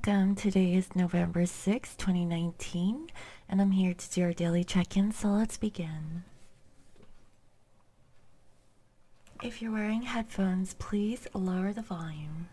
welcome. Today is November 6, 2019, and I'm here to do our daily check-in, so let's begin. If you're wearing headphones, please lower the volume.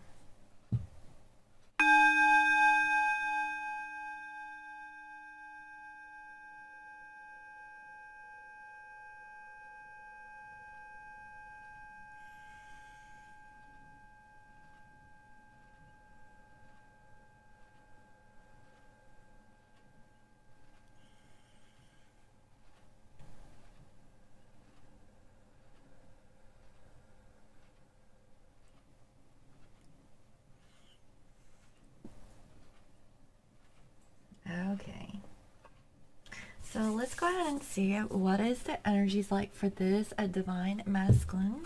Okay. So let's go ahead and see what is the energies like for this divine masculine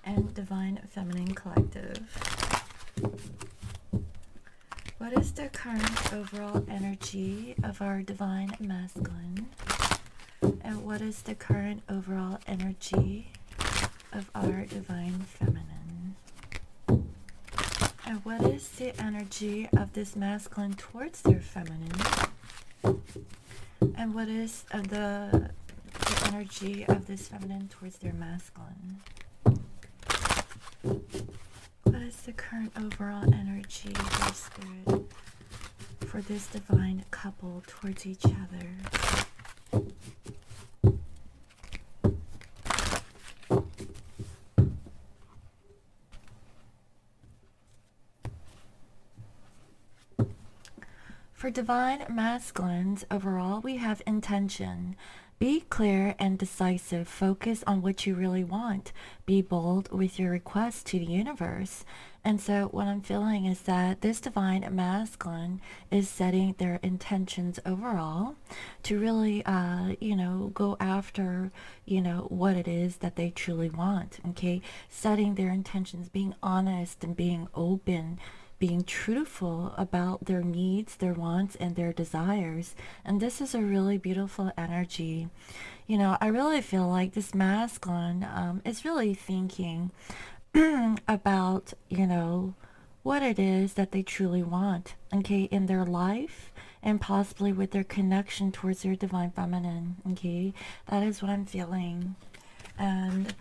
and divine feminine collective. What is the current overall energy of our divine masculine? And what is the current overall energy of our divine feminine? And what is the energy of this masculine towards their feminine? And what is the energy of this feminine towards their masculine? What is the current overall energy of their spirit for this divine couple towards each other? For divine masculines, overall, we have intention. Be clear and decisive. Focus on what you really want. Be bold with your requests to the universe. And so what I'm feeling is that this divine masculine is setting their intentions overall to really, go after, what it is that they truly want. Okay. Setting their intentions, being honest and being open, being truthful about their needs, their wants, and their desires. And this is a really beautiful energy. I really feel like this masculine is really thinking about, what it is that they truly want, okay, in their life and possibly with their connection towards their divine feminine, okay? That is what I'm feeling. And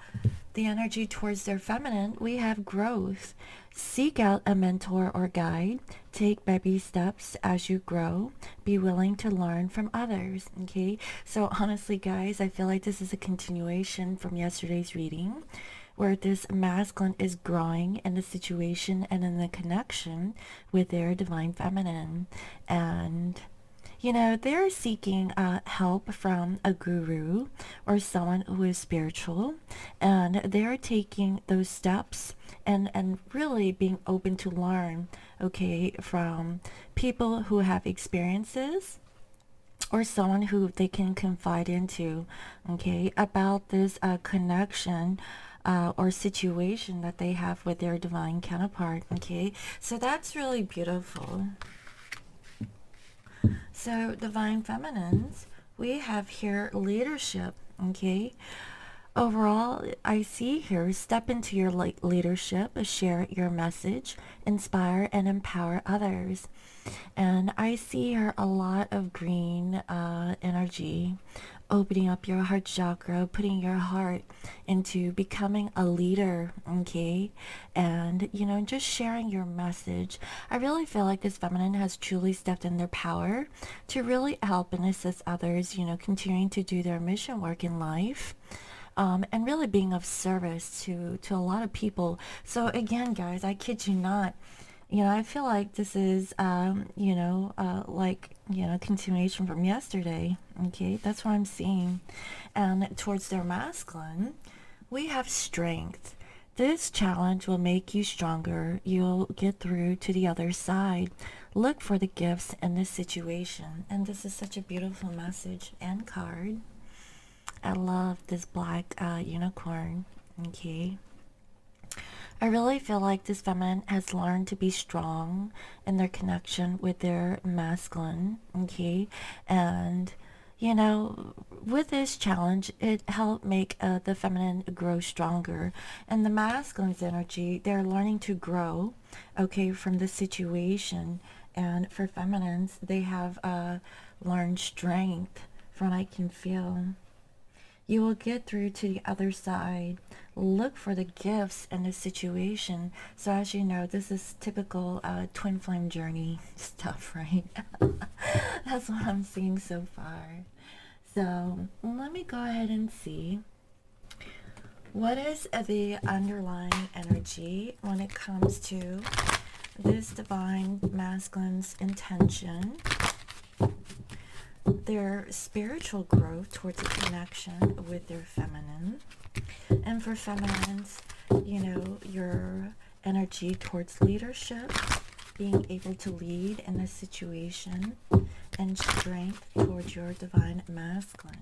the energy towards their feminine, we have growth. Seek out a mentor or guide. Take baby steps as you grow. Be willing to learn from others. Okay, so honestly, guys, I feel like this is a continuation from yesterday's reading, where this masculine is growing in the situation and in the connection with their divine feminine. And they're seeking help from a guru or someone who is spiritual, and they're taking those steps and really being open to learn, okay, from people who have experiences or someone who they can confide into, okay, about this connection or situation that they have with their divine counterpart, okay? So that's really beautiful. So divine feminines, we have here leadership, okay? Overall, I see here, step into your leadership, share your message, inspire and empower others. And I see here a lot of green energy, opening up your heart chakra, putting your heart into becoming a leader, okay? And, just sharing your message. I really feel like this feminine has truly stepped in their power to really help and assist others, continuing to do their mission work in life. And really being of service to a lot of people. So again, guys, I kid you not, I feel like this is, continuation from yesterday. Okay, that's what I'm seeing. And towards their masculine, we have strength. This challenge will make you stronger. You'll get through to the other side. Look for the gifts in this situation. And this is such a beautiful message and card. I love this black unicorn, okay? I really feel like this feminine has learned to be strong in their connection with their masculine, okay? And, with this challenge, it helped make the feminine grow stronger. And the masculine's energy, they're learning to grow, okay, from this situation And for feminines, they have learned strength from what I can feel. You will get through to the other side. Look for the gifts in the situation. So as you know, this is typical twin flame journey stuff, right? That's what I'm seeing so far. So let me go ahead and see what is the underlying energy when it comes to this divine masculine's intention, their spiritual growth towards a connection with their feminine. And for feminines, you know, your energy towards leadership, being able to lead in a situation, and strength towards your divine masculine.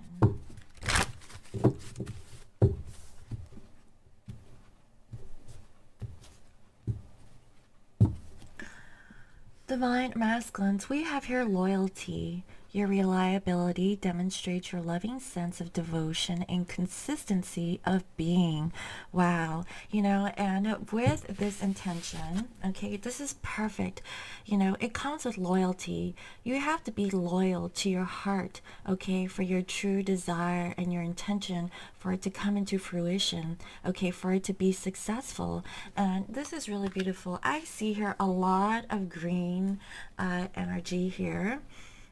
Divine masculines, we have here loyalty. Your reliability demonstrates your loving sense of devotion and consistency of being. Wow. You know, and with this intention, okay, this is perfect. You know, it comes with loyalty. You have to be loyal to your heart, okay, for your true desire and your intention for it to come into fruition, okay, for it to be successful. And this is really beautiful. I see here a lot of green energy here.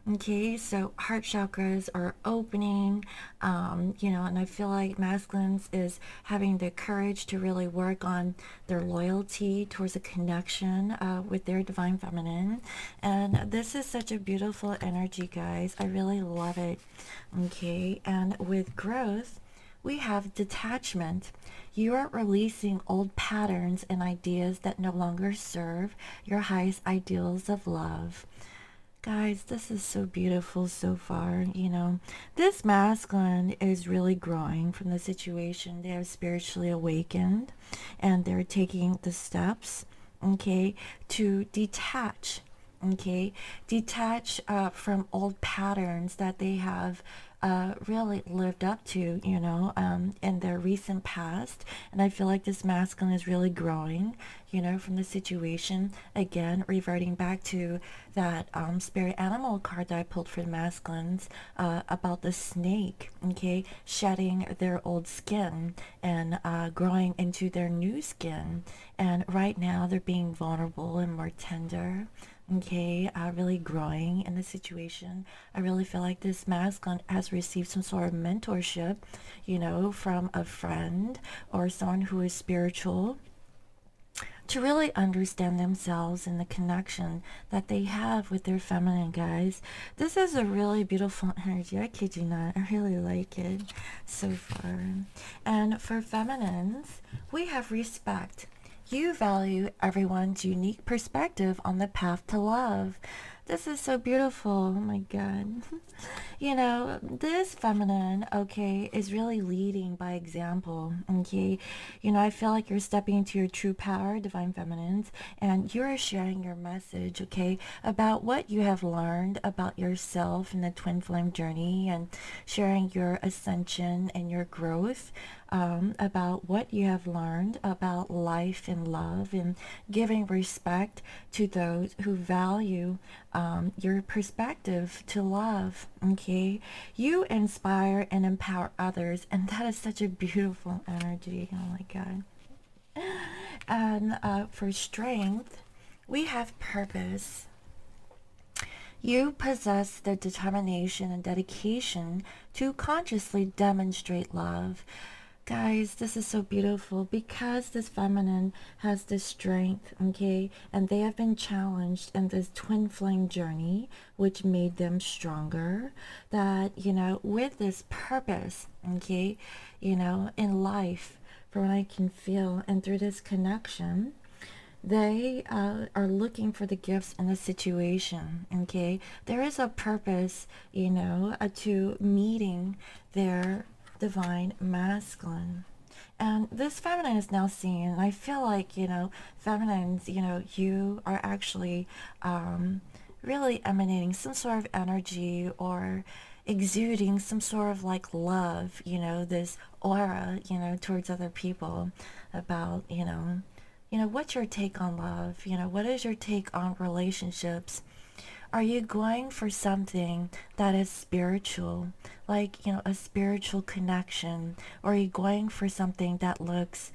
Okay, so heart chakras are opening, you know, and I feel like masculines is having the courage to really work on their loyalty towards a connection with their divine feminine. And this is such a beautiful energy, guys. I really love it. Okay, and with growth, we have detachment. You are releasing old patterns and ideas that no longer serve your highest ideals of love. Guys, this is so beautiful so far. You know, this masculine is really growing from the situation. They are spiritually awakened and they're taking the steps, okay, to detach, okay, detach from old patterns that they have really lived up to, you know, in their recent past. And I feel like this masculine is really growing, you know, from the situation. Again, reverting back to that spirit animal card that I pulled for the masculines about the snake, okay, shedding their old skin and growing into their new skin. And right now they're being vulnerable and more tender, okay, really growing in the situation. I really feel like this masculine has received some sort of mentorship, you know, from a friend or someone who is spiritual, to really understand themselves and the connection that they have with their feminine, guys. This is a really beautiful energy. I kid you not. I really like it so far. And for feminines, we have respect. You value everyone's unique perspective on the path to love. This is so beautiful. Oh my God. You know, this feminine, okay, is really leading by example, okay? You know, I feel like you're stepping into your true power, divine feminines, and you're sharing your message, okay, about what you have learned about yourself in the twin flame journey and sharing your ascension and your growth. About what you have learned about life and love, and giving respect to those who value your perspective to love. Okay, you inspire and empower others, and that is such a beautiful energy. Oh my God. And for strength, we have purpose. You possess the determination and dedication to consciously demonstrate love. Guys, this is so beautiful because this feminine has this strength, okay? And they have been challenged in this twin flame journey, which made them stronger. That, you know, with this purpose, okay, you know, in life, from what I can feel, and through this connection, they are looking for the gifts in the situation, okay? There is a purpose, you know, to meeting their divine masculine. And this feminine is now seen, and I feel like, you know, feminines, you know, you are actually really emanating some sort of energy or exuding some sort of like love, you know, this aura, you know, towards other people about, you know, what's your take on love? What is your take on relationships? Are you going for something that is spiritual, like, a spiritual connection? Or are you going for something that looks,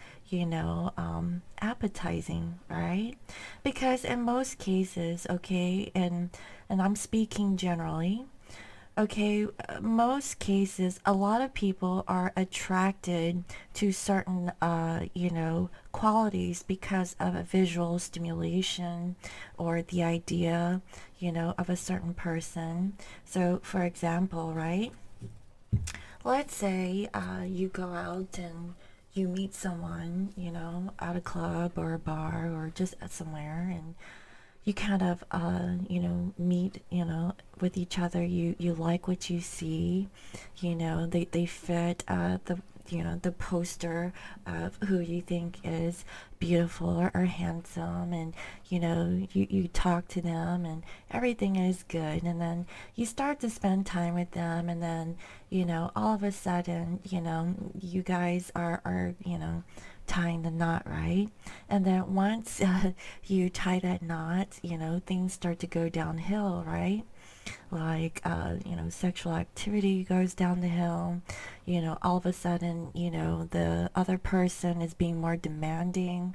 appetizing, right? Because in most cases, okay, and I'm speaking generally, okay, most cases, a lot of people are attracted to certain, qualities because of a visual stimulation or the idea, of a certain person. So, for example, right, let's say you go out and you meet someone, at a club or a bar or just at somewhere, and you kind of meet with each other. You like what you see. They fit the poster of who you think is beautiful or handsome, and you talk to them and everything is good, and then you start to spend time with them, and then all of a sudden you guys are tying the knot, right? And then once you tie that knot, things start to go downhill, right? Like, sexual activity goes down the hill. All of a sudden, the other person is being more demanding,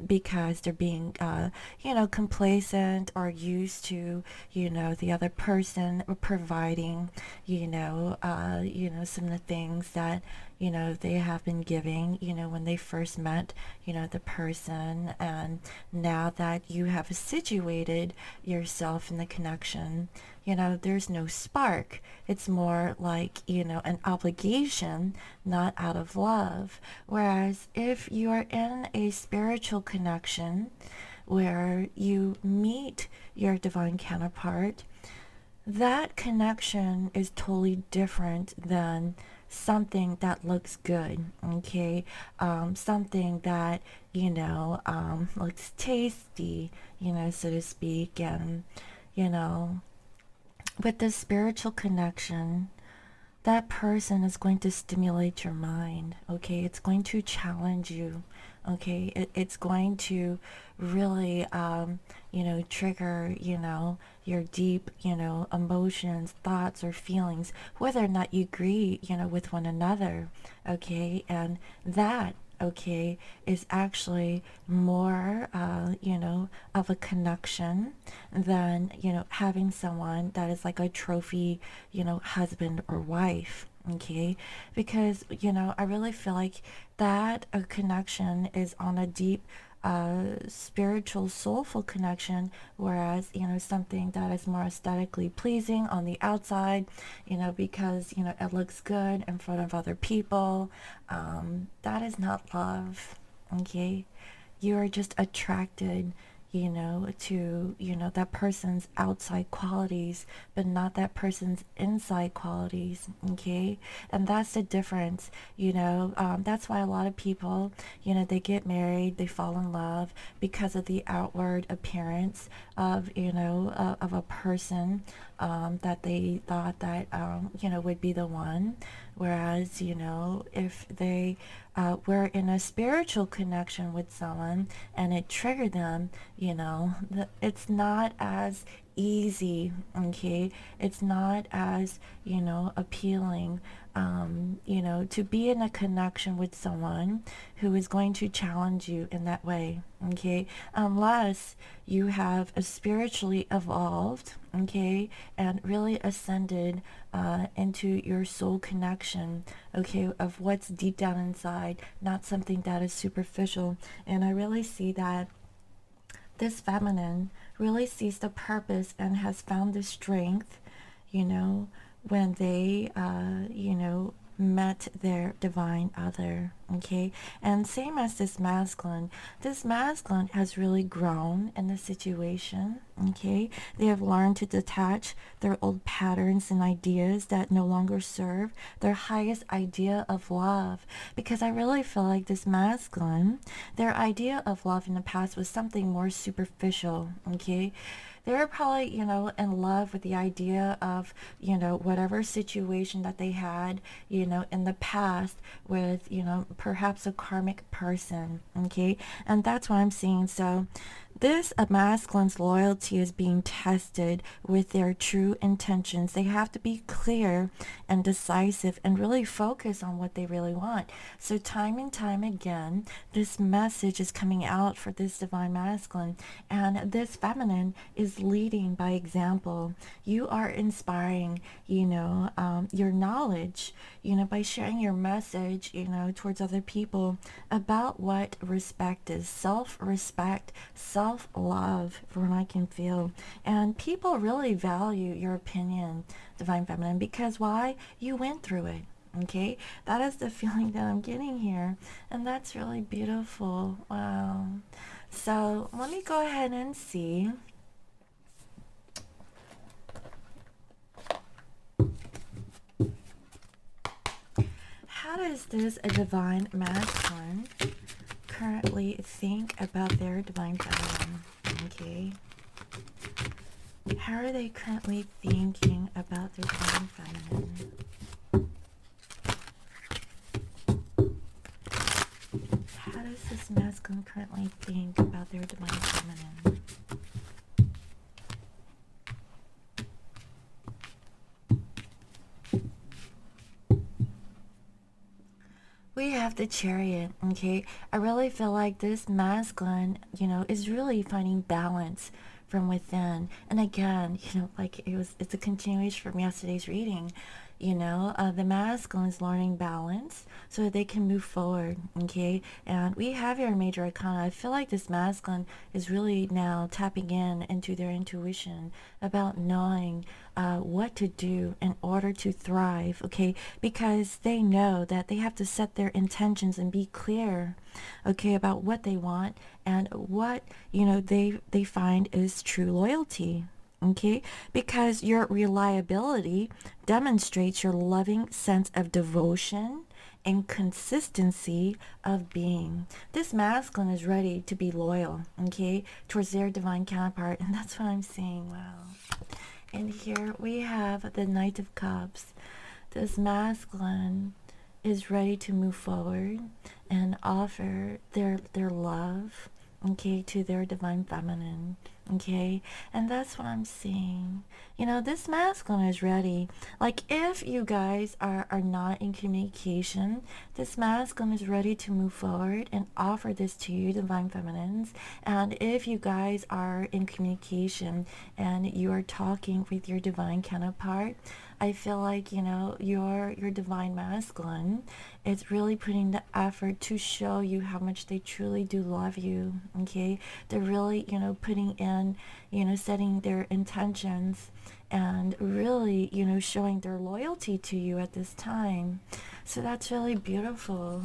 because they're being, complacent or used to, the other person providing, some of the things that, they have been giving, when they first met, the person. And now that you have situated yourself in the connection, there's no spark. It's more like, an obligation, not out of love. Whereas if you are in a spiritual connection where you meet your divine counterpart, that connection is totally different than something that looks good, okay? Something that, looks tasty, so to speak. And, you know, with this spiritual connection, that person is going to stimulate your mind, okay? It's going to challenge you, okay? It's going to really, trigger, your deep, emotions, thoughts, or feelings, whether or not you agree, with one another, okay? And that, okay, is actually more, of a connection than, having someone that is like a trophy, husband or wife. Okay, because I really feel like that a connection is on a deep spiritual, soulful connection, whereas something that is more aesthetically pleasing on the outside, because it looks good in front of other people, that is not love. Okay, you are just attracted, to, that person's outside qualities, but not that person's inside qualities, okay? And that's the difference, that's why a lot of people, they get married, they fall in love because of the outward appearance of, of a person, that they thought that, would be the one. Whereas, if they were in a spiritual connection with someone and it triggered them, it's not as easy, okay? It's not as, appealing, to be in a connection with someone who is going to challenge you in that way, okay? Unless you have a spiritually evolved, okay, and really ascended into your soul connection, okay, of what's deep down inside, not something that is superficial. And I really see that this feminine really sees the purpose and has found the strength, when they, met their divine other, okay? And same as this masculine has really grown in the situation, okay? They have learned to detach their old patterns and ideas that no longer serve their highest idea of love. Because I really feel like this masculine, their idea of love in the past was something more superficial, okay? They're probably, in love with the idea of, whatever situation that they had, in the past with, perhaps a karmic person. Okay. And that's what I'm seeing. So this masculine's loyalty is being tested with their true intentions. They have to be clear and decisive and really focus on what they really want. So time and time again, this message is coming out for this divine masculine, and this feminine is leading by example. You are inspiring, your knowledge, by sharing your message, towards other people about what respect is. Self-respect, self-love, from what I can feel. And people really value your opinion, divine feminine, because why? You went through it. Okay, that is the feeling that I'm getting here, and that's really beautiful. Wow. So let me go ahead and see. How does this divine masculine currently think about their divine feminine? Okay. How are they currently thinking about their divine feminine? How does this masculine currently think about their divine feminine? We have the Chariot, okay? I really feel like this masculine, is really finding balance from within. And again, like it's a continuation from yesterday's reading. The masculine is learning balance so that they can move forward, okay? And we have here major arcana. I feel like this masculine is really now tapping into their intuition about knowing what to do in order to thrive, okay? Because they know that they have to set their intentions and be clear, okay, about what they want and what, they find is true loyalty. Okay, because your reliability demonstrates your loving sense of devotion and consistency of being. This masculine is ready to be loyal, okay, towards their divine counterpart, and that's what I'm seeing. Wow. And here we have the Knight of Cups. This masculine is ready to move forward and offer their love, okay, to their divine feminine. Okay, and that's what I'm seeing. This masculine is ready. Like, if you guys are not in communication, this masculine is ready to move forward and offer this to you, divine feminines. And if you guys are in communication and you are talking with your divine counterpart, I feel like, your divine masculine is really putting the effort to show you how much they truly do love you, okay? They're really, putting in, setting their intentions and really, showing their loyalty to you at this time. So that's really beautiful.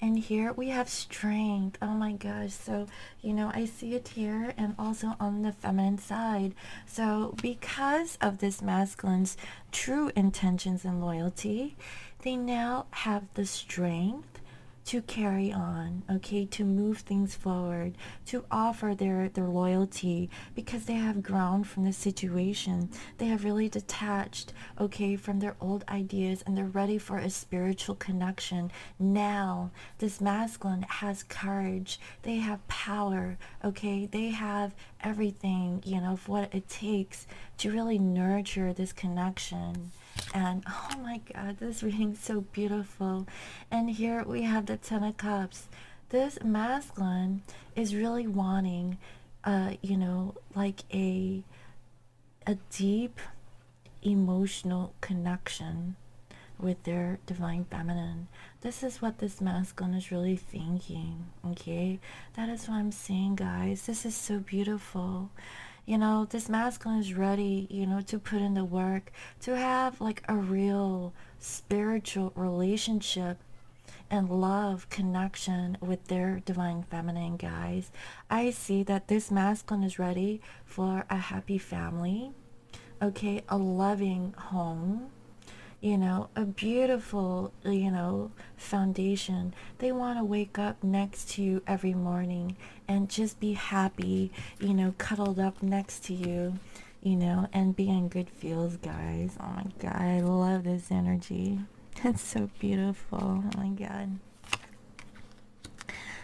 And here we have strength. Oh my gosh. So, I see it here and also on the feminine side. So because of this masculine's true intentions and loyalty, they now have the strength to carry on, okay, to move things forward, to offer their loyalty, because they have grown from the situation. They have really detached, okay, from their old ideas, and they're ready for a spiritual connection. Now this masculine has courage, they have power, okay, they have everything, of what it takes to really nurture this connection. And oh my god, this reading is so beautiful. And here we have the Ten of Cups. This masculine is really wanting like a deep emotional connection with their divine feminine. This is what this masculine is really thinking, okay? That is what I'm saying, guys. This is so beautiful. This masculine is ready, to put in the work, to have like a real spiritual relationship and love connection with their divine feminine, guys. I see that this masculine is ready for a happy family, okay, a loving home, a beautiful, foundation. They want to wake up next to you every morning and just be happy, cuddled up next to you, and be in good feels, guys. Oh my God, I love this energy. It's so beautiful. Oh my God.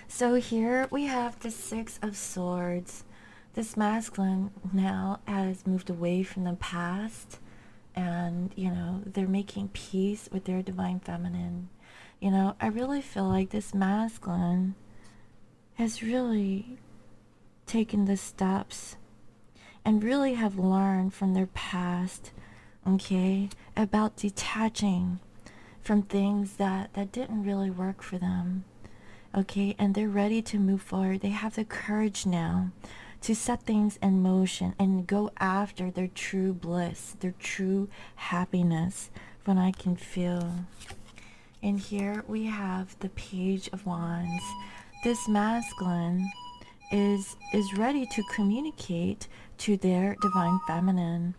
So here we have the Six of Swords. This masculine now has moved away from the past, and they're making peace with their divine feminine. I really feel like this masculine has really taken the steps and really have learned from their past, okay, about detaching from things that didn't really work for them, okay, and they're ready to move forward. They have the courage now to set things in motion and go after their true bliss, their true happiness, when I can feel. And here we have the Page of Wands. This masculine is ready to communicate to their divine feminine,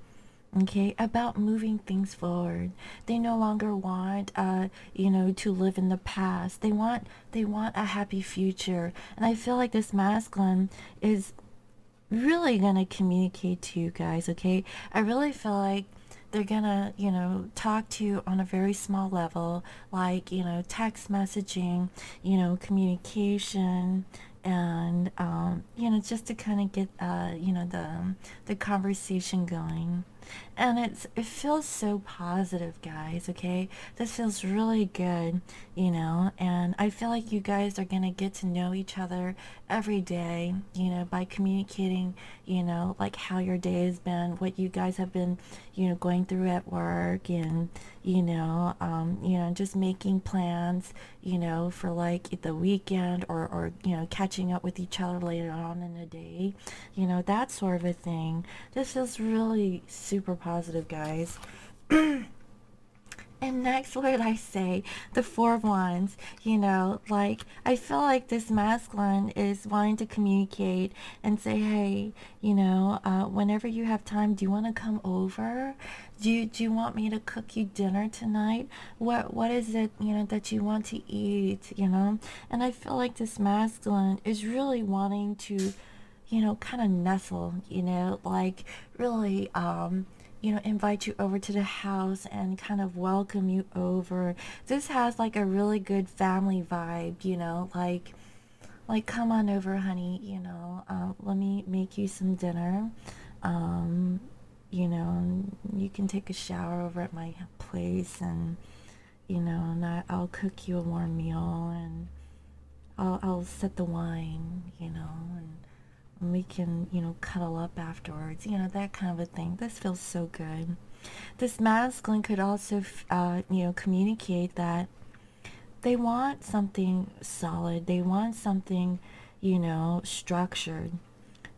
okay, about moving things forward. They no longer want to live in the past. They want a happy future. And I feel like this masculine is really gonna communicate to you guys, okay? I really feel like they're gonna, talk to you on a very small level, like, text messaging, communication, and, just to kind of get, the conversation going. And it feels so positive, guys, okay? This feels really good, and I feel like you guys are gonna get to know each other every day, by communicating, like how your day has been, what you guys have been, going through at work, and, just making plans, for like the weekend, or catching up with each other later on in the day, that sort of a thing. This feels really super positive, guys. And next, what did I say? The Four of Wands. Like, I feel like this masculine is wanting to communicate and say, hey, whenever you have time, do you want to come over? Do you want me to cook you dinner tonight? What is it, that you want to eat, And I feel like this masculine is really wanting to, kind of nestle, like really, invite you over to the house and kind of welcome you over. This has like a really good family vibe, like come on over, honey, let me make you some dinner. Um, you can take a shower over at my place, and, and I'll cook you a warm meal, and I'll set the wine, and we can, cuddle up afterwards, that kind of a thing. This feels so good. This masculine could also, communicate that they want something solid. They want something, structured.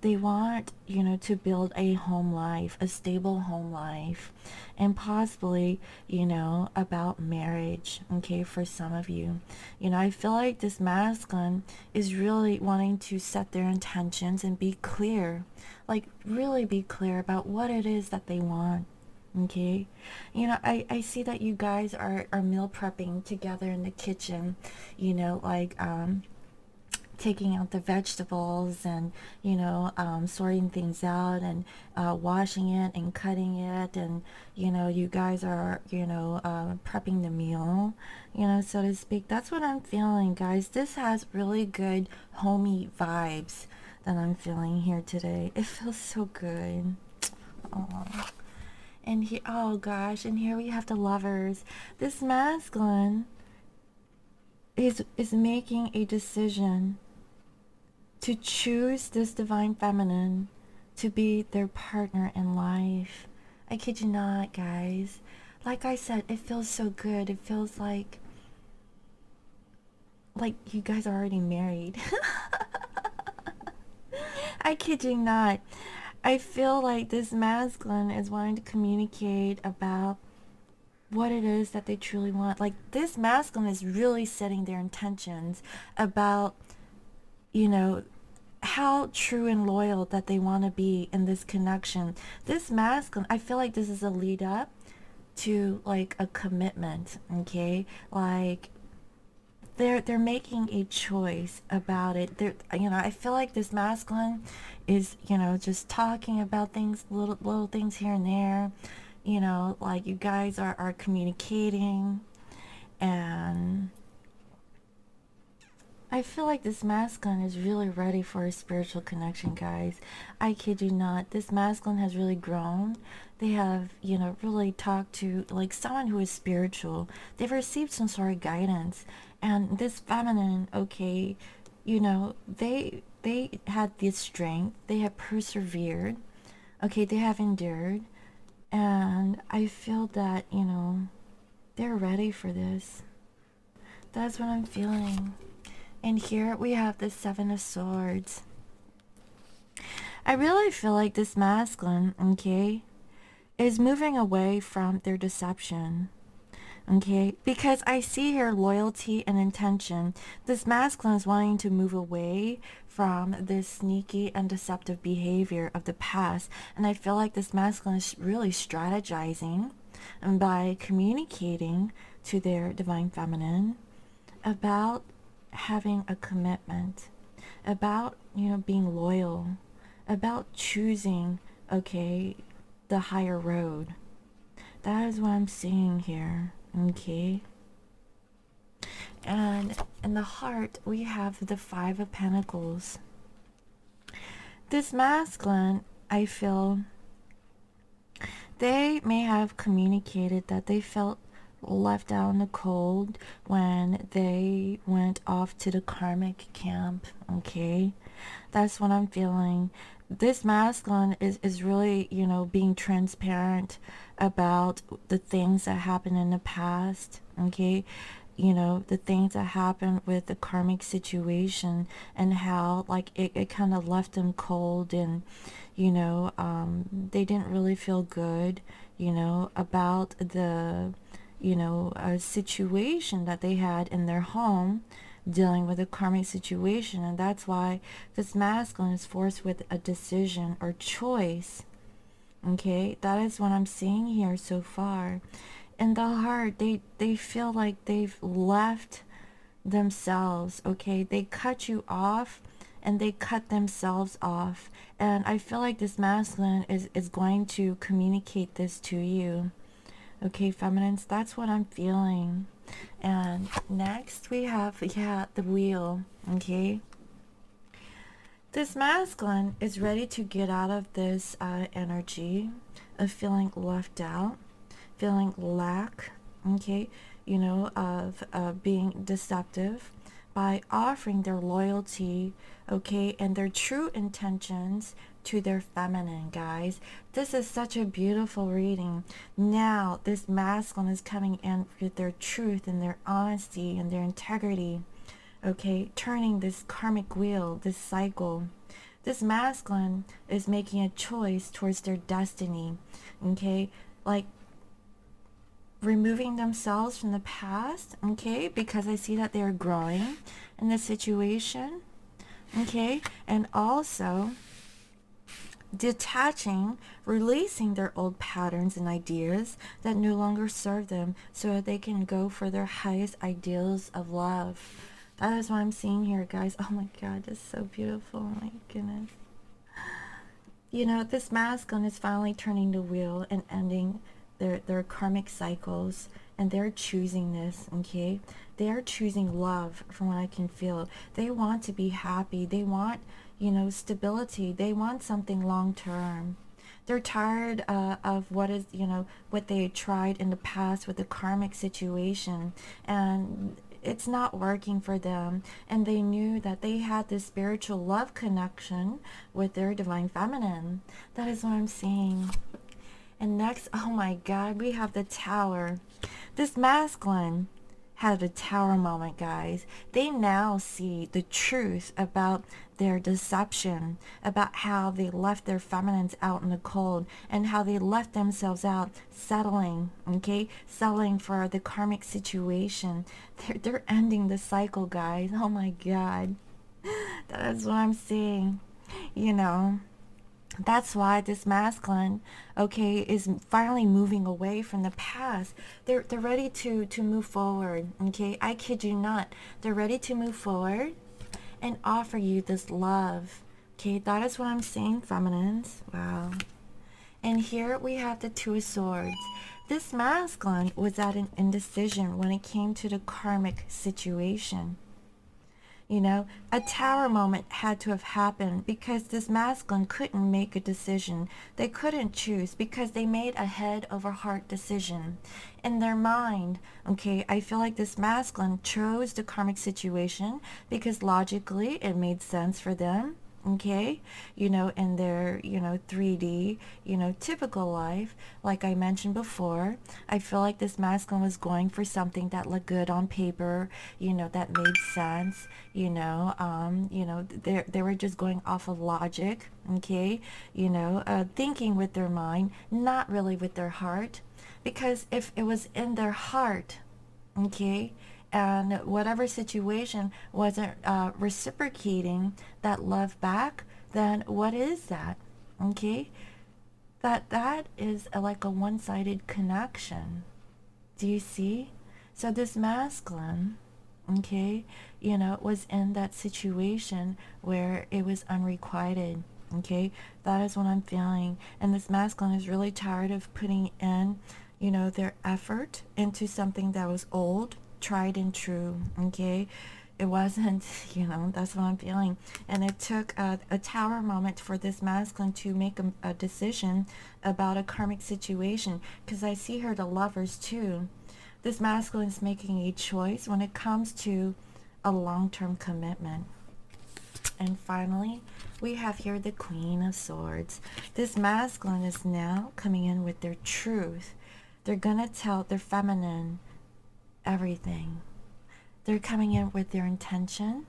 They want, to build a home life, a stable home life, and possibly, about marriage, okay, for some of you. I feel like this masculine is really wanting to set their intentions and be clear, like really be clear about what it is that they want. Okay, I see that you guys are meal prepping together in the kitchen, like taking out the vegetables, and sorting things out, and washing it and cutting it, and you guys are prepping the meal, so to speak. That's what I'm feeling, guys. This has really good homey vibes that I'm feeling here today. It feels so good. Aww. And here, oh gosh, and here we have the Lovers. This masculine is making a decision to choose this divine feminine to be their partner in life. I kid you not, guys. Like I said, it feels so good. It feels like you guys are already married. I kid you not. I feel like this masculine is wanting to communicate about what it is that they truly want. Like, this masculine is really setting their intentions about, how true and loyal that they want to be in this connection. This masculine, I feel like this is a lead up to like a commitment, okay? Like they're making a choice about it. They're, you know, I feel like this masculine is, you know, just talking about things, little things here and there. You know, like you guys are communicating, and I feel like this masculine is really ready for a spiritual connection, guys. I kid you not. This masculine has really grown. They have, you know, really talked to like someone who is spiritual. They've received some sort of guidance. And this feminine, okay, you know, they had this strength. They have persevered. Okay, they have endured. And I feel that, you know, they're ready for this. That's what I'm feeling. And here we have the Seven of Swords. I really feel like this masculine, okay, is moving away from their deception. Okay, because I see here loyalty and intention. This masculine is wanting to move away from this sneaky and deceptive behavior of the past. And I feel like this masculine is really strategizing and by communicating to their divine feminine about having a commitment, about, you know, being loyal, about choosing, okay, the higher road. That is what I'm seeing here, okay? And in the heart, we have the Five of Pentacles. This masculine, I feel, they may have communicated that they felt left out in the cold when they went off to the karmic camp, okay? That's what I'm feeling. This masculine is really, you know, being transparent about the things that happened in the past, okay? You know, the things that happened with the karmic situation and how, like, it kind of left them cold and, you know, they didn't really feel good, you know, about the, you know, a situation that they had in their home dealing with a karmic situation. And that's why this masculine is forced with a decision or choice. Okay, that is what I'm seeing here so far. In the heart, they feel like they've left themselves. Okay, they cut you off and they cut themselves off. And I feel like this masculine is going to communicate this to you. Okay, feminines, that's what I'm feeling. And next we have, yeah, the Wheel. Okay, this masculine is ready to get out of this energy of feeling left out, feeling lack, okay, you know, of being deceptive by offering their loyalty, okay, and their true intentions to their feminine, guys. This is such a beautiful reading. Now, this masculine is coming in with their truth and their honesty and their integrity, okay, turning this karmic wheel, this cycle. This masculine is making a choice towards their destiny, okay, like removing themselves from the past, okay, because I see that they're growing in this situation, okay, and also detaching, releasing their old patterns and ideas that no longer serve them so that they can go for their highest ideals of love. That is what I'm seeing here, guys. Oh my God, this is so beautiful. Oh my goodness. You know, this masculine is finally turning the wheel and ending their karmic cycles, and they're choosing this, okay? They are choosing love from what I can feel. They want to be happy. They want, you know, stability. They want something long term. They're tired of what is, you know, what they tried in the past with the karmic situation, and it's not working for them. And they knew that they had this spiritual love connection with their divine feminine. That is what I'm seeing. And next, oh my God, we have the Tower. This masculine had a tower moment, guys. They now see the truth about their deception, about how they left their feminines out in the cold, and how they left themselves out settling, okay? Settling for the karmic situation. They're ending the cycle, guys. Oh my God. That is what I'm seeing, you know. That's why this masculine, okay, is finally moving away from the past. They're ready to move forward, okay? I kid you not. They're ready to move forward and offer you this love. Okay, that is what I'm saying, feminines. Wow. And here we have the Two of Swords. This masculine was at an indecision when it came to the karmic situation. You know, a tower moment had to have happened because this masculine couldn't make a decision. They couldn't choose because they made a head over heart decision. In their mind, okay, I feel like this masculine chose the karmic situation because logically it made sense for them. Okay, you know, in their, you know, 3D, you know, typical life, like I mentioned before, I feel like this masculine was going for something that looked good on paper, you know, that made sense, you know, they were just going off of logic, okay, you know, thinking with their mind, not really with their heart, because if it was in their heart, okay, and whatever situation wasn't reciprocating that love back, then what is that? Okay, that is like a one-sided connection. Do you see? So this masculine, okay, you know, was in that situation where it was unrequited. Okay, that is what I'm feeling, and this masculine is really tired of putting in, you know, their effort into something that was old, tried and true. Okay, it wasn't, you know, that's what I'm feeling. And it took a tower moment for this masculine to make a decision about a karmic situation, because I see her the lovers too. This masculine is making a choice when it comes to a long-term commitment. And finally, we have here the Queen of Swords. This masculine is now coming in with their truth. They're gonna tell their feminine everything. They're coming in with their intention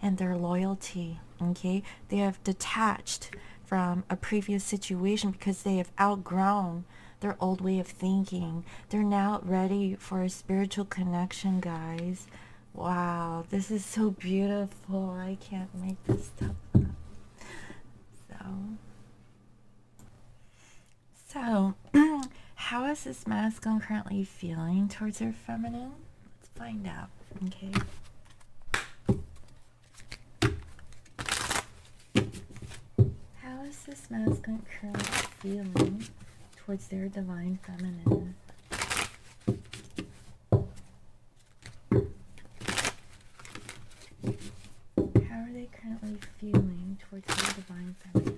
and their loyalty. Okay, they have detached from a previous situation because they have outgrown their old way of thinking. They're now ready for a spiritual connection, guys. Wow, this is so beautiful. I can't make this stuff up. So how is this masculine currently feeling towards their feminine? Let's find out. Okay. How is this masculine currently feeling towards their divine feminine? How are they currently feeling towards their divine feminine?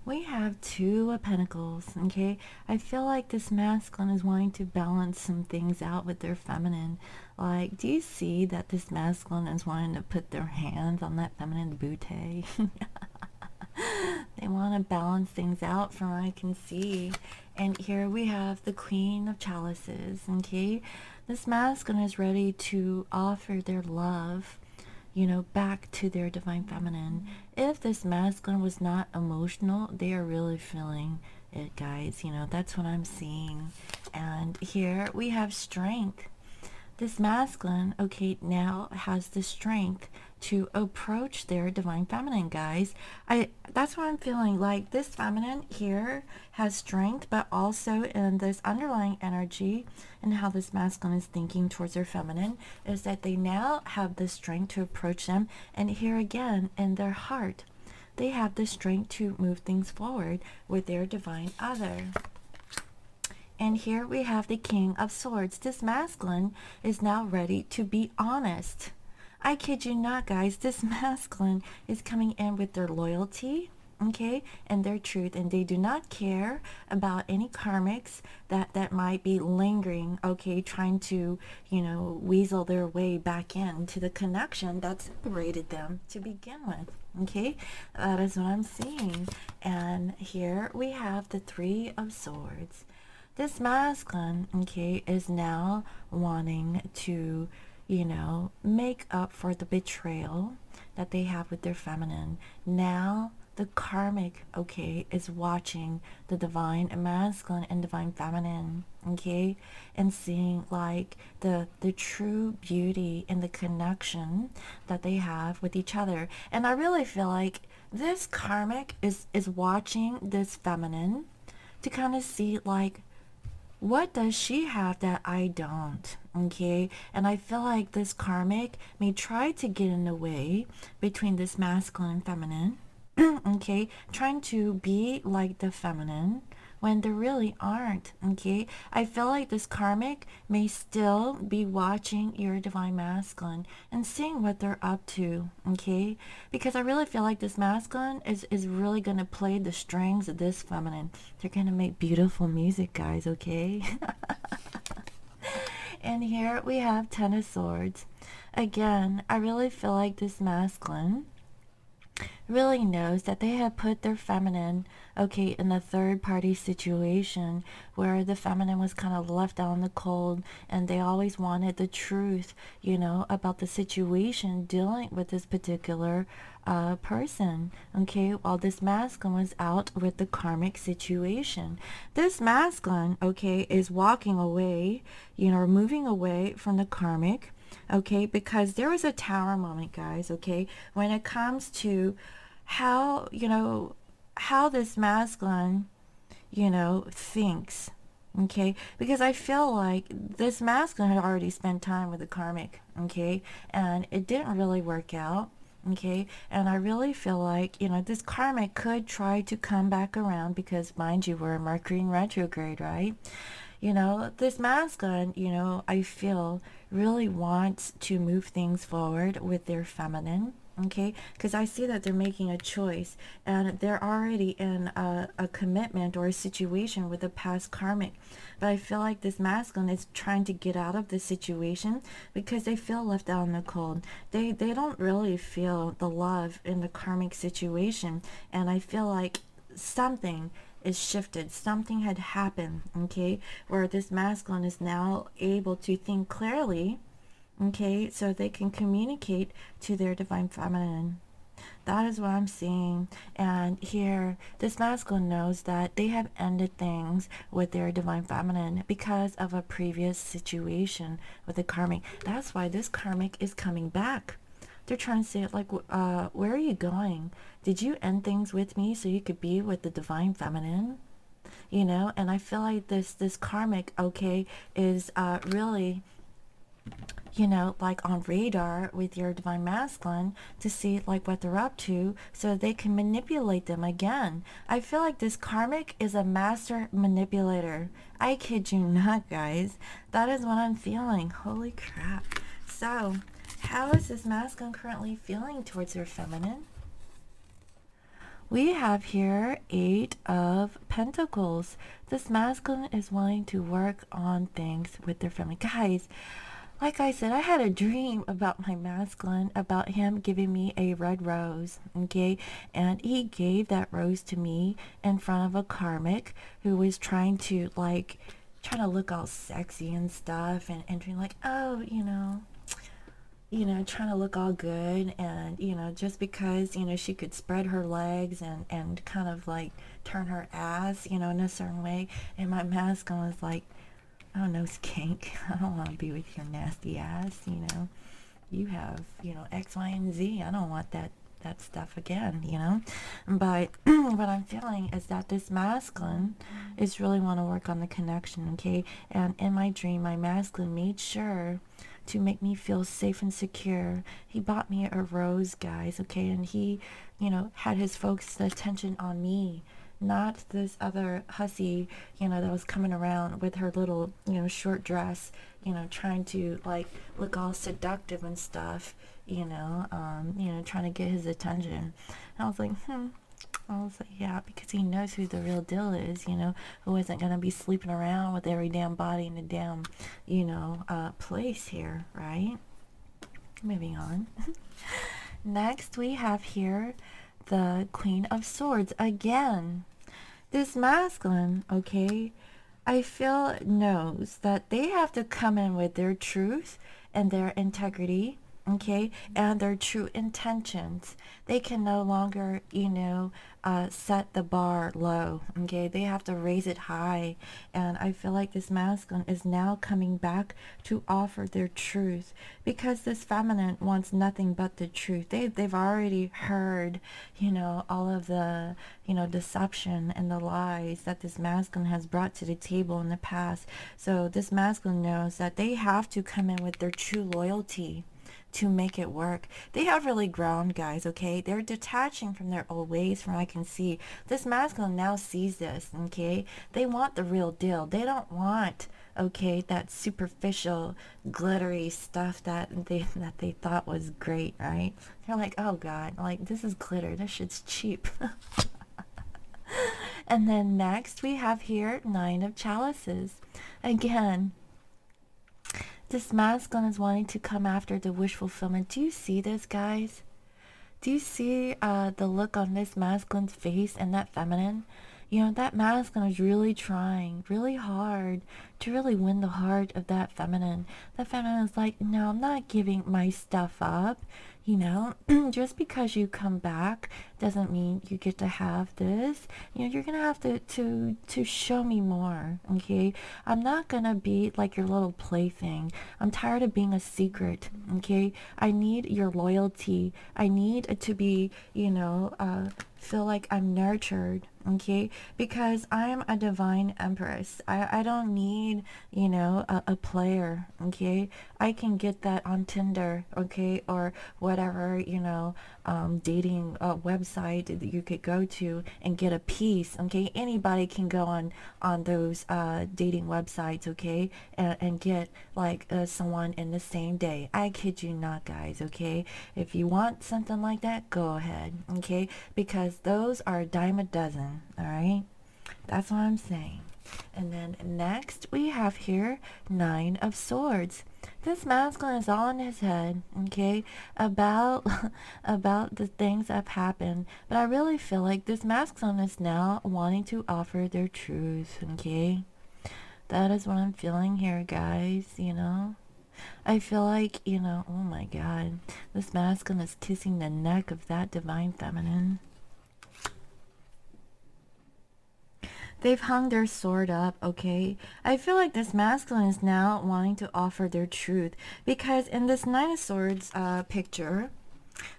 We have Two of Pentacles, okay? I feel like this masculine is wanting to balance some things out with their feminine. Like, do you see that this masculine is wanting to put their hands on that feminine booty? They want to balance things out from what I can see. And here we have the Queen of Chalices, okay? This masculine is ready to offer their love, you know, back to their divine feminine. If this masculine was not emotional, they are really feeling it, guys. You know, that's what I'm seeing. And here we have strength. This masculine, okay, now has the strength to approach their divine feminine, guys. That's what I'm feeling. Like, this feminine here has strength, but also in this underlying energy and how this masculine is thinking towards their feminine is that they now have the strength to approach them. And here again, in their heart, they have the strength to move things forward with their divine other. And here we have the King of Swords. This masculine is now ready to be honest. I kid you not, guys. This masculine is coming in with their loyalty, okay, and their truth. And they do not care about any karmics that might be lingering, okay, trying to, you know, weasel their way back into the connection that separated them to begin with. Okay, that is what I'm seeing. And here we have the Three of Swords. This masculine, okay, is now wanting to, you know, make up for the betrayal that they have with their feminine. Now the the karmic, okay, is watching the divine masculine and divine feminine, okay, and seeing like the true beauty and the connection that they have with each other. And I really feel like this karmic is watching this feminine to kind of see like, what does she have that I don't? Okay, and I feel like this karmic may try to get in the way between this masculine and feminine. Okay, trying to be like the feminine when they really aren't. Okay, I feel like this karmic may still be watching your divine masculine and seeing what they're up to. Okay, because I really feel like this masculine is really going to play the strings of this feminine. They're going to make beautiful music, guys. Okay. And here we have Ten of Swords. Again, I really feel like this masculine really knows that they have put their feminine, okay, in a third party situation where the feminine was kind of left out in the cold, and they always wanted the truth, you know, about the situation dealing with this particular person, okay, while this masculine was out with the karmic situation. This masculine, okay, is walking away, you know, moving away from the karmic, okay, because there was a tower moment, guys, okay, when it comes to how, you know, how this masculine, you know, thinks, okay, because I feel like this masculine had already spent time with the karmic, okay, and it didn't really work out, okay, and I really feel like, you know, this karmic could try to come back around because, mind you, we're Mercury in retrograde, right? You know, this masculine, you know, I feel really wants to move things forward with their feminine, okay, because I see that they're making a choice and they're already in a commitment or a situation with a past karmic. But I feel like this masculine is trying to get out of this situation because they feel left out in the cold. They don't really feel the love in the karmic situation, and I feel like something is shifted, something had happened, okay, where this masculine is now able to think clearly, okay, so they can communicate to their divine feminine. That is what I'm seeing. And here, this masculine knows that they have ended things with their divine feminine because of a previous situation with the karmic. That's why this karmic is coming back. They're trying to say, like, where are you going? Did you end things with me so you could be with the divine feminine? You know, and I feel like this karmic, okay, is really, you know, like on radar with your divine masculine to see like what they're up to so they can manipulate them again. I feel like this karmic is a master manipulator. I kid you not, guys. That is what I'm feeling. Holy crap. So, how is this masculine currently feeling towards their feminine? We have here 8 of Pentacles. This masculine is wanting to work on things with their feminine. Guys, like I said, I had a dream about my masculine, about him giving me a red rose, okay? And he gave that rose to me in front of a karmic who was trying to look all sexy and stuff, and being like, oh, trying to look all good, and, just because, she could spread her legs and kind of like turn her ass, in a certain way. And my masculine was like, oh no, skank, I don't want to be with your nasty ass, you have, X, Y, and Z. I don't want that stuff again, But what I'm feeling is that this masculine is really want to work on the connection, okay? And in my dream, my masculine made sure to make me feel safe and secure. He bought me a rose, guys, okay? And he, had his focused attention on me, not this other hussy, that was coming around with her little, short dress, trying to like look all seductive and stuff, trying to get his attention. And I was like, yeah, because he knows who the real deal is, who isn't going to be sleeping around with every damn body in the damn, place here, right? Moving on. Next, we have here the Queen of Swords again. This masculine, okay, I feel knows that they have to come in with their truth and their integrity, okay, and their true intentions. They can no longer, set the bar low, okay? They have to raise it high. And I feel like this masculine is now coming back to offer their truth, because this feminine wants nothing but the truth. They've already heard, all of the, deception and the lies that this masculine has brought to the table in the past. So this masculine knows that they have to come in with their true loyalty to make it work. They have really grown, guys, okay? They're detaching from their old ways, from what I can see. This masculine now sees this, okay? They want the real deal. They don't want, okay, that superficial, glittery stuff that they thought was great, right? They're like, oh God, like, this is glitter. This shit's cheap. And then next we have here Nine of Chalices. Again, this masculine is wanting to come after the wish fulfillment. Do you see this, guys? Do you see the look on this masculine's face and that feminine? That masculine is really trying really hard to really win the heart of that feminine. That feminine is like, no, I'm not giving my stuff up. Just because you come back doesn't mean you get to have this. You're gonna have to show me more, okay? I'm not gonna be like your little plaything. I'm tired of being a secret, okay? I need your loyalty. I need to be, feel like I'm nurtured, okay? Because I'm a divine empress. I don't need, a player, okay? I can get that on Tinder, okay? Or whatever, dating website that you could go to and get a piece, okay? Anybody can go on those dating websites, okay? And get like someone in the same day. I kid you not, guys, okay? If you want something like that, go ahead, okay? Because those are a dime a dozen, all right? That's what I'm saying. And then next we have here Nine of Swords. This masculine is all in his head, okay, about about the things that have happened. But I really feel like this masculine is now wanting to offer their truth, okay? That is what I'm feeling here, guys, I feel like, oh my God, this masculine is kissing the neck of that divine feminine. They've hung their sword up, okay? I feel like this masculine is now wanting to offer their truth, because in this Nine of Swords picture,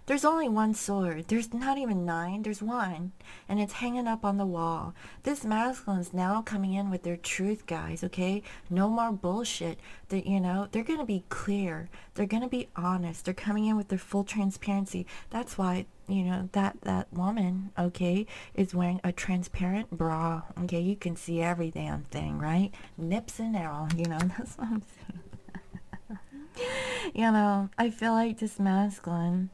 there's only one sword. There's not even nine. There's one. And it's hanging up on the wall. This masculine is now coming in with their truth, guys, okay? No more bullshit. They're going to be clear. They're going to be honest. They're coming in with their full transparency. That's why, that woman, okay, is wearing a transparent bra. Okay, you can see every damn thing, right? Nips and all, that's what I'm saying. I feel like this masculine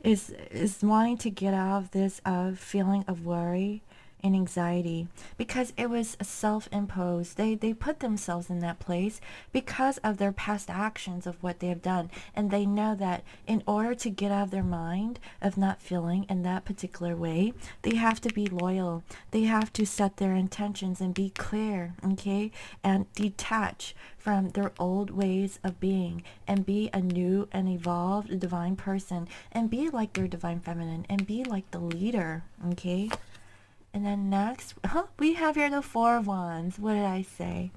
is wanting to get out of this feeling of worry and anxiety, because it was self-imposed. They put themselves in that place because of their past actions of what they have done, and they know that in order to get out of their mind of not feeling in that particular way, they have to be loyal. They have to set their intentions and be clear, okay, and detach from their old ways of being and be a new and evolved divine person, and be like their divine feminine, and be like the leader, okay? And then next, we have here the Four of Wands. What did I say?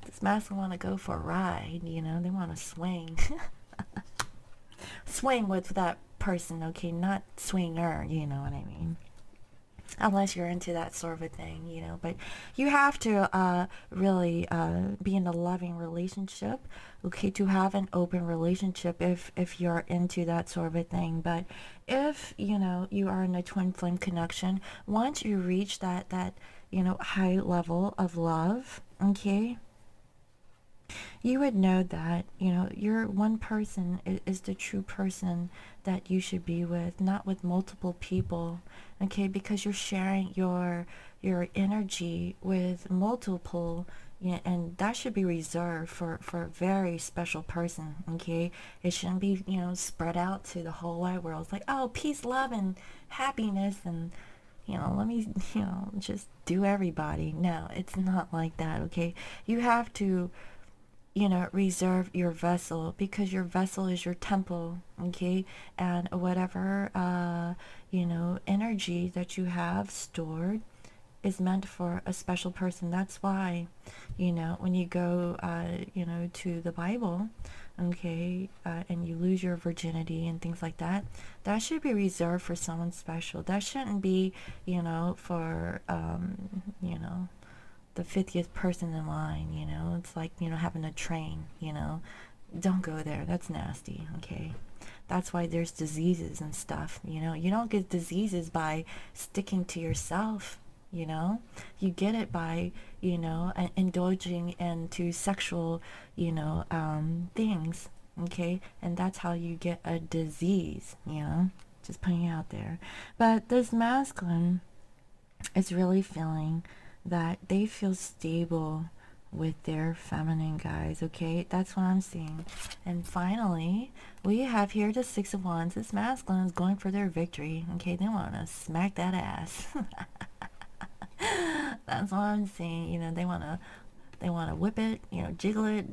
This masculine want to go for a ride, they want to swing. Swing with that person, okay? Not swinger, you know what I mean? Unless you're into that sort of a thing, but you have to really be in a loving relationship, okay, to have an open relationship if you're into that sort of a thing. But if you are in a twin flame connection, once you reach that high level of love, okay, you would know that your one person is the true person that you should be with, not with multiple people, okay? Because you're sharing your energy with multiple, and that should be reserved for a very special person, okay? It shouldn't be spread out to the whole wide world. It's like, oh, peace, love, and happiness, and let me just do everybody. No, it's not like that, okay? You have to reserve your vessel, because your vessel is your temple, okay? And whatever, energy that you have stored is meant for a special person. That's why, when you go, to the Bible, okay, and you lose your virginity and things like that, that should be reserved for someone special. That shouldn't be, for, the 50th person in line, It's like, having a train, Don't go there. That's nasty, okay? That's why there's diseases and stuff, You don't get diseases by sticking to yourself, You get it by, indulging into sexual, things, okay? And that's how you get a disease, Just putting it out there. But this masculine is really feeling that they feel stable with their feminine, guys, okay? That's what I'm seeing. And finally, we have here the Six of Wands. This masculine is going for their victory, okay? They want to smack that ass. That's what I'm seeing. They want to whip it, jiggle it,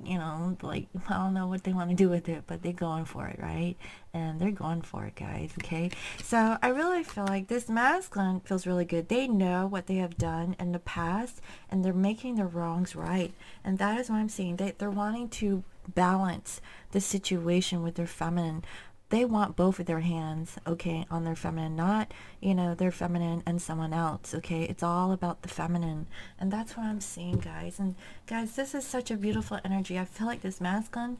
like, I don't know what they want to do with it, but they're going for it, right? And they're going for it, guys, okay? So I really feel like this masculine feels really good. They know what they have done in the past, and they're making their wrongs right. And that is what I'm seeing. They're wanting to balance the situation with their feminine. They want both of their hands, okay, on their feminine, not, their feminine and someone else, okay? It's all about the feminine. And that's what I'm seeing, guys. And guys, this is such a beautiful energy. I feel like this masculine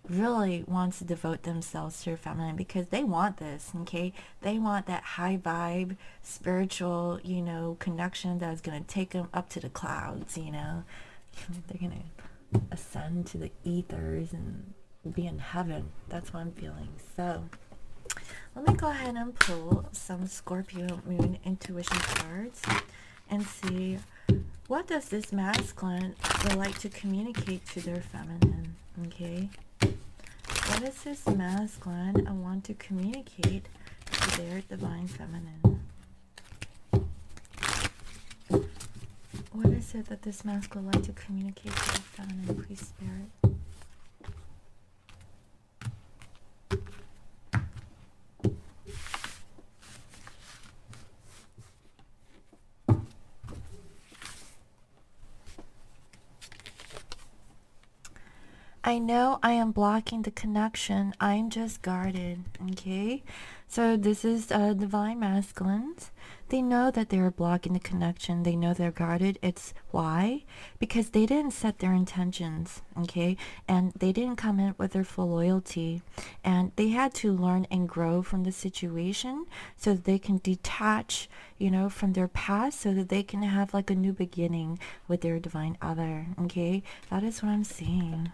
really wants to devote themselves to their feminine, because they want this, okay? They want that high vibe, spiritual, connection that's going to take them up to the clouds, They're going to ascend to the ethers and be in heaven. That's what I'm feeling. So let me go ahead and pull some Scorpio moon intuition cards and see, what does this masculine would like to communicate to their feminine, okay? What is this masculine I want to communicate to their divine feminine? What is it that this masculine would like to communicate to their feminine, please, Spirit? I know I am blocking the connection. I'm just guarded, okay? So this is divine masculines. They know that they're blocking the connection. They know they're guarded. It's why? Because they didn't set their intentions, okay? And they didn't come in with their full loyalty. And they had to learn and grow from the situation so that they can detach, from their past, so that they can have like a new beginning with their divine other, okay? That is what I'm seeing.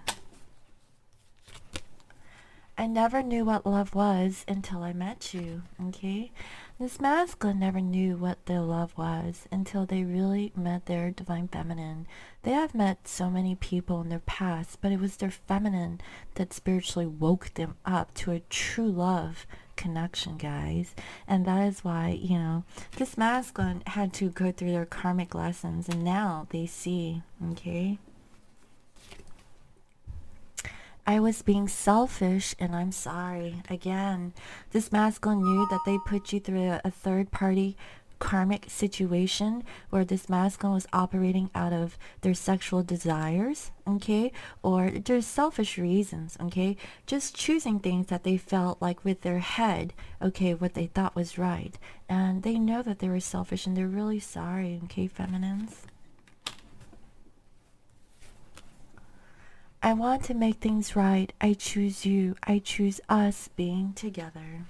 I never knew what love was until I met you, okay? This masculine never knew what their love was until they really met their divine feminine. They have met so many people in their past, but it was their feminine that spiritually woke them up to a true love connection, guys. And that is why, this masculine had to go through their karmic lessons, and now they see, okay? I was being selfish, and I'm sorry. Again, this masculine knew that they put you through a third party karmic situation where this masculine was operating out of their sexual desires, okay, or just selfish reasons, okay, just choosing things that they felt like with their head, okay, what they thought was right. And they know that they were selfish, and they're really sorry, okay, feminines. I want to make things right. I choose you. I choose us being together.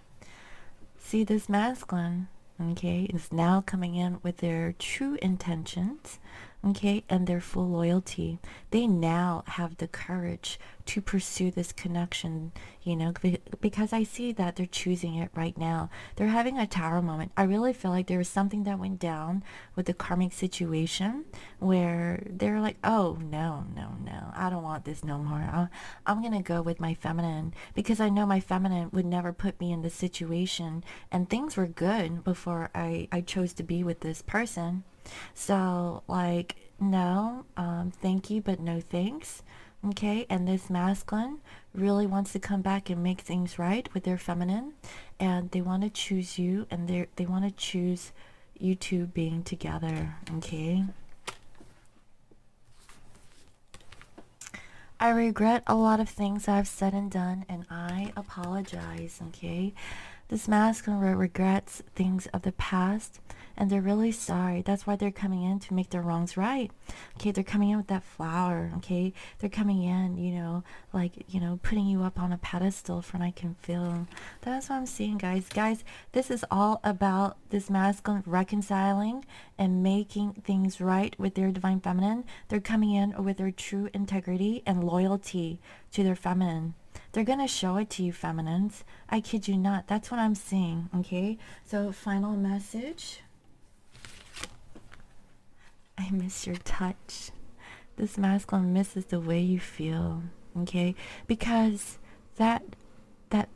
See, this masculine, okay, is now coming in with their true intentions, okay, and their full loyalty. They now have the courage to pursue this connection, because I see that they're choosing it right now. They're having a tower moment. I really feel like there was something that went down with the karmic situation where they're like, oh, no, I don't want this no more. I'm going to go with my feminine, because I know my feminine would never put me in this situation, and things were good before I chose to be with this person. So, like, no, thank you, but no thanks. Okay, and this masculine really wants to come back and make things right with their feminine, and they want to choose you, and they want to choose you two being together. Okay, I regret a lot of things I've said and done, and I apologize. Okay, this masculine regrets things of the past, and they're really sorry. That's why they're coming in to make their wrongs right. Okay, they're coming in with that flower. Okay, they're coming in, putting you up on a pedestal from I can feel. That's what I'm seeing, guys. Guys, this is all about this masculine reconciling and making things right with their divine feminine. They're coming in with their true integrity and loyalty to their feminine. They're going to show it to you, feminines. I kid you not. That's what I'm seeing, okay? So, final message. I miss your touch. This masculine misses the way you feel, okay? Because that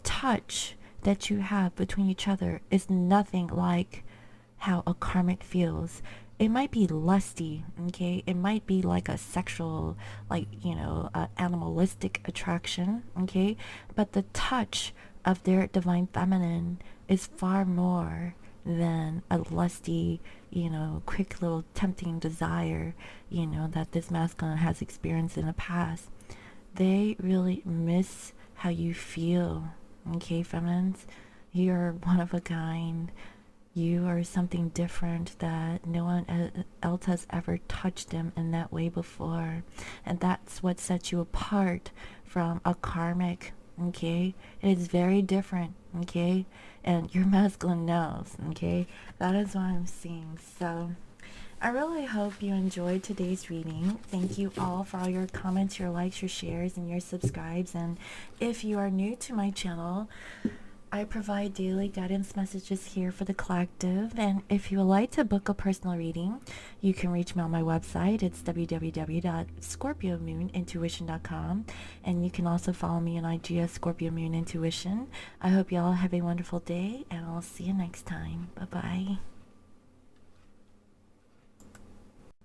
touch that you have between each other is nothing like how a karmic feels. It might be lusty, okay? It might be like a sexual, animalistic attraction, okay? But the touch of their divine feminine is far more than a lusty, quick little tempting desire, that this masculine has experienced in the past. They really miss how you feel, okay, feminines? You're one of a kind. You are something different that no one else has ever touched them in that way before. And that's what sets you apart from a karmic, okay? It is very different, okay? And your masculine knows, okay? That is what I'm seeing. So I really hope you enjoyed today's reading. Thank you all for all your comments, your likes, your shares, and your subscribes. And if you are new to my channel, I provide daily guidance messages here for the collective, and if you would like to book a personal reading, you can reach me on my website. It's www.scorpiomoonintuition.com, and you can also follow me on IG as Scorpio Moon Intuition. I hope you all have a wonderful day, and I'll see you next time. Bye-bye.